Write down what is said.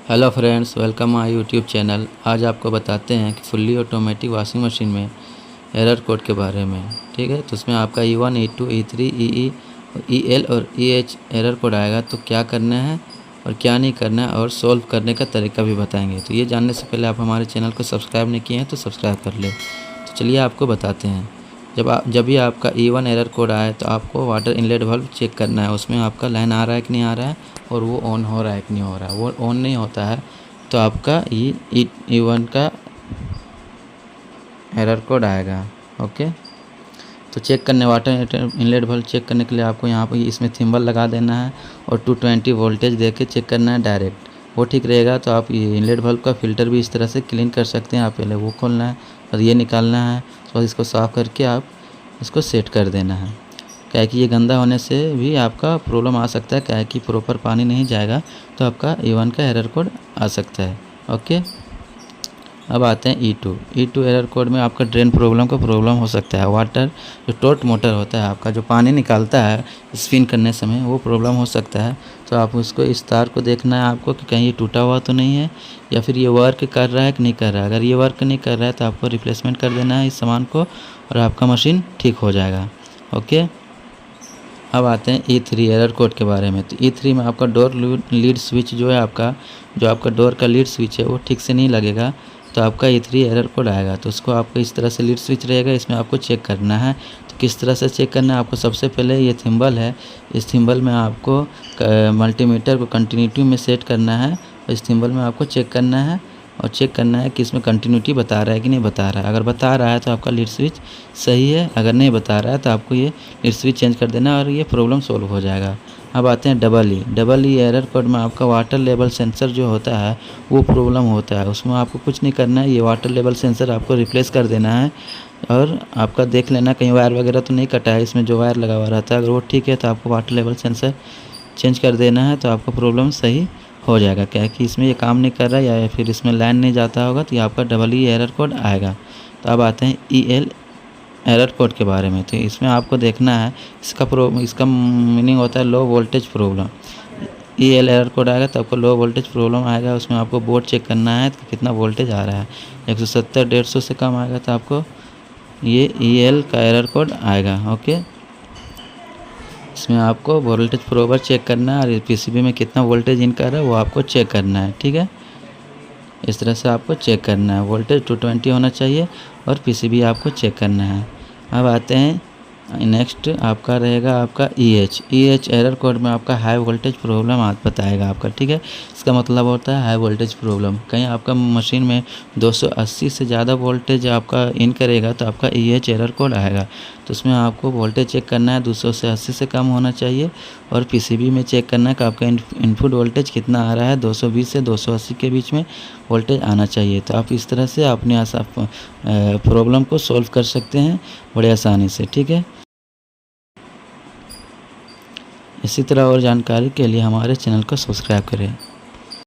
Hello friends, welcome my YouTube channel. आज आपको बताते हैं कि फुल्ली ऑटोमेटिक वॉशिंग मशीन में एरर कोड के बारे में। ठीक है, तो उसमें आपका E1, E2, E3, EE, EL और EH एरर कोड आएगा। तो क्या करना है और क्या नहीं करना है और सोल्व करने का तरीका भी बताएंगे। तो ये जानने से पहले आप हमारे चैनल को सब्सक्राइब नहीं किए हैं तो सब्सक्राइब कर ले। तो चलिए आपको बताते हैं। जब भी आपका E1 एरर कोड आए तो आपको वाटर इनलेट वाल्व चेक करना है। उसमें आपका लाइन आ रहा है कि नहीं आ रहा है और वो ऑन हो रहा है कि नहीं हो रहा है। वो ऑन नहीं होता है तो आपका E1 का एरर कोड आएगा। ओके, तो चेक करने वाटर इनलेट वाल्व चेक करने के लिए आपको यहाँ पर इसमें थिम्बल लगा देना है और 220 वोल्टेज दे के चेक करना है डायरेक्ट। वो ठीक रहेगा तो आप ये इनलेट वाल्व का फ़िल्टर भी इस तरह से क्लीन कर सकते हैं। आप पहले वो खोलना है और ये निकालना है, तो इसको साफ़ करके आप इसको सेट कर देना है। क्या है कि ये गंदा होने से भी आपका प्रॉब्लम आ सकता है। क्या है कि प्रॉपर पानी नहीं जाएगा तो आपका E1 का एरर कोड आ सकता है। ओके, अब आते हैं E2 एरर कोड में आपका ड्रेन प्रॉब्लम का प्रॉब्लम हो सकता है। वाटर जो टोट मोटर होता है आपका, जो पानी निकालता है स्पिन करने समय, वो प्रॉब्लम हो सकता है। तो आप उसको इस तार को देखना है आपको कि कहीं ये टूटा हुआ तो नहीं है या फिर ये वर्क कर रहा है कि नहीं कर रहा है। अगर ये वर्क नहीं कर रहा है तो आपको रिप्लेसमेंट कर देना है इस सामान को और आपका मशीन ठीक हो जाएगा। ओके, अब आते हैं E3 एरर कोड के बारे में। तो E3 में आपका डोर लीड स्विच जो है आपका डोर का लीड स्विच है वो ठीक से नहीं लगेगा तो आपका E3 एरर कोड आएगा। तो उसको आपको इस तरह से लीड स्विच रहेगा, इसमें आपको चेक करना है। तो किस तरह से चेक करना है आपको, सबसे पहले ये थिम्बल है, इस थिम्बल में आपको मल्टीमीटर को कंटिन्यूटी में सेट करना है और इस थिम्बल में आपको चेक करना है और चेक करना है कि इसमें कंटिन्यूटी बता रहा है कि नहीं बता रहा है। अगर बता रहा है तो आपका लीड स्विच सही है, अगर नहीं बता रहा है तो आपको ये लीड स्विच चेंज कर देना और ये प्रॉब्लम सोल्व हो जाएगा। अब आते हैं डबल ई एरर कोड में आपका वाटर लेवल सेंसर जो होता है वो प्रॉब्लम होता है। उसमें आपको कुछ नहीं करना है, ये वाटर लेवल सेंसर आपको रिप्लेस कर देना है और आपका देख लेना कहीं वायर वगैरह तो नहीं कटा है। इसमें जो वायर लगा हुआ रहता है अगर वो ठीक है तो आपको वाटर लेवल सेंसर चेंज कर देना है तो आपका प्रॉब्लम सही हो जाएगा। क्या है कि इसमें ये काम नहीं कर रहा है या फिर इसमें लाइन नहीं जाता होगा तो ये आपका डबल ई एरर कोड आएगा। तो अब आते हैं EL एरर कोड के बारे में। तो इसमें आपको देखना है इसका मीनिंग होता है low voltage problem. EL error code आएगा तो आपको लो वोल्टेज प्रॉब्लम आएगा। उसमें आपको बोर्ड चेक करना है कि कितना वोल्टेज आ रहा है। 170 150 से कम आएगा तो आपको ये EL का एरर कोड आएगा। ओके, इसमें आपको वोल्टेज प्रोबर चेक करना है और PCB में कितना वोल्टेज इन कर रहा है वो आपको चेक करना है। ठीक है, इस तरह से आपको चेक करना है। वोल्टेज 220 होना चाहिए और PCB आपको चेक करना है। अब आते हैं नेक्स्ट, आपका रहेगा आपका EH एरर कोड में आपका हाई वोल्टेज प्रॉब्लम बताएगा आपका। ठीक है, इसका मतलब होता है हाई वोल्टेज प्रॉब्लम। कहीं आपका मशीन में 280 से ज़्यादा वोल्टेज आपका इन करेगा तो आपका EH एरर कोड आएगा। तो उसमें आपको वोल्टेज चेक करना है 200 से 80 से कम होना चाहिए और PCB में चेक करना है कि आपका इनपुट वोल्टेज कितना आ रहा है, 220 से 280 के बीच में वोल्टेज आना चाहिए। तो आप इस तरह से अपने प्रॉब्लम को सॉल्व कर सकते हैं बड़े आसानी से। ठीक है, इसी तरह और जानकारी के लिए हमारे चैनल को सब्सक्राइब करें।